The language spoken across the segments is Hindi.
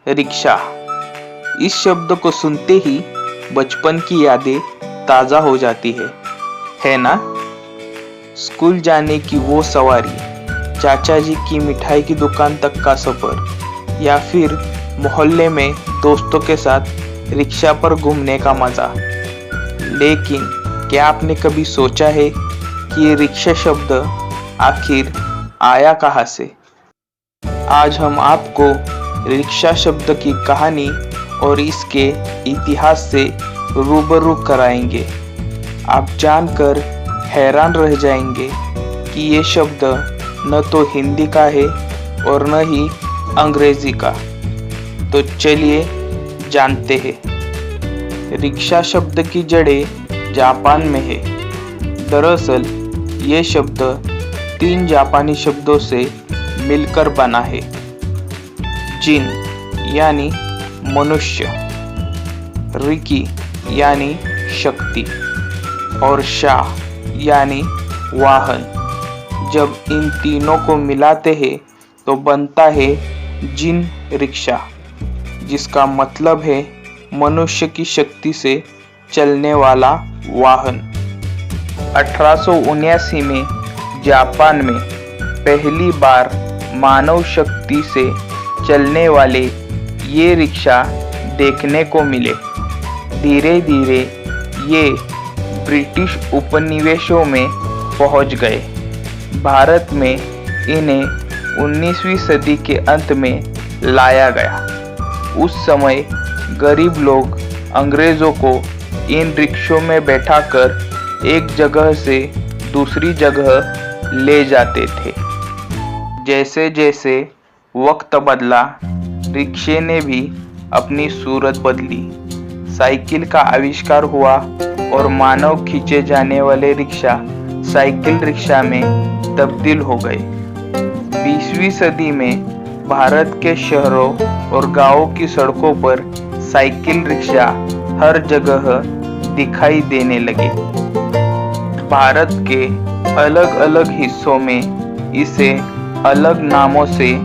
रिक्शा। इस शब्द को सुनते ही बचपन की यादें ताजा हो जाती है ना? स्कूल जाने की वो सवारी, चाचा जी की मिठाई की दुकान तक का सफर, या फिर मोहल्ले में दोस्तों के साथ रिक्शा पर घूमने का मजा। लेकिन क्या आपने कभी सोचा है कि ये रिक्शा शब्द आखिर आया कहाँ से? आज हम आपको रिक्शा शब्द की कहानी और इसके इतिहास से रूबरू कराएंगे। आप जानकर हैरान रह जाएंगे कि ये शब्द न तो हिंदी का है और न ही अंग्रेजी का। तो चलिए जानते हैं। रिक्शा शब्द की जड़ें जापान में है। दरअसल ये शब्द 3 जापानी शब्दों से मिलकर बना है। जिन यानी मनुष्य, रिकी यानी शक्ति और शा यानी वाहन। जब इन तीनों को मिलाते हैं तो बनता है जिन रिक्शा, जिसका मतलब है मनुष्य की शक्ति से चलने वाला वाहन। 1879 में जापान में पहली बार मानव शक्ति से चलने वाले ये रिक्शा देखने को मिले। धीरे धीरे ये ब्रिटिश उपनिवेशों में पहुंच गए। भारत में इन्हें 19वीं सदी के अंत में लाया गया। उस समय गरीब लोग अंग्रेजों को इन रिक्शों में बैठाकर एक जगह से दूसरी जगह ले जाते थे। जैसे जैसे वक्त बदला, रिक्शे ने भी अपनी सूरत बदली। साइकिल का आविष्कार हुआ और मानव खींचे जाने वाले रिक्शा साइकिल रिक्शा में तब्दील हो गए। 20वीं सदी में भारत के शहरों और गांवों की सड़कों पर साइकिल रिक्शा हर जगह दिखाई देने लगे। भारत के अलग अलग हिस्सों में इसे अलग नामों से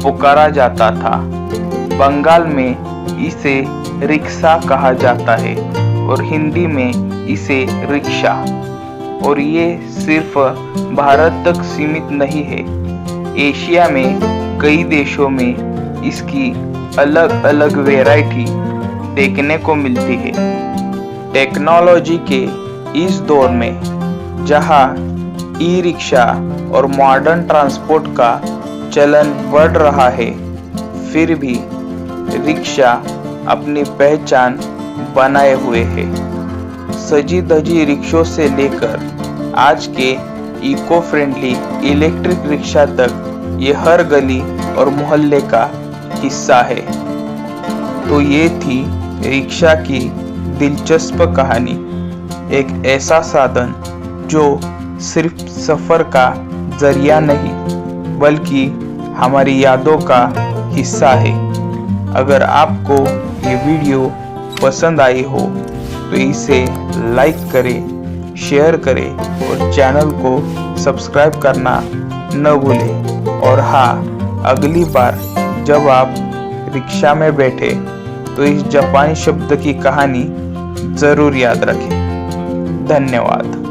पुकारा जाता था। बंगाल में इसे रिक्शा कहा जाता है और हिंदी में इसे रिक्शा। और ये सिर्फ भारत तक सीमित नहीं है। एशिया में कई देशों में इसकी अलग अलग वैरायटी देखने को मिलती है। टेक्नोलॉजी के इस दौर में जहां ई रिक्शा और मॉडर्न ट्रांसपोर्ट का चलन बढ़ रहा है, फिर भी रिक्शा अपनी पहचान बनाए हुए है। सजी धजी रिक्शों से लेकर आज के इको फ्रेंडली इलेक्ट्रिक रिक्शा तक ये हर गली और मोहल्ले का हिस्सा है। तो ये थी रिक्शा की दिलचस्प कहानी। एक ऐसा साधन जो सिर्फ सफर का जरिया नहीं बल्कि हमारी यादों का हिस्सा है। अगर आपको ये वीडियो पसंद आई हो तो इसे लाइक करें, शेयर करें और चैनल को सब्सक्राइब करना न भूलें। और हाँ, अगली बार जब आप रिक्शा में बैठे तो इस जापानी शब्द की कहानी जरूर याद रखें। धन्यवाद।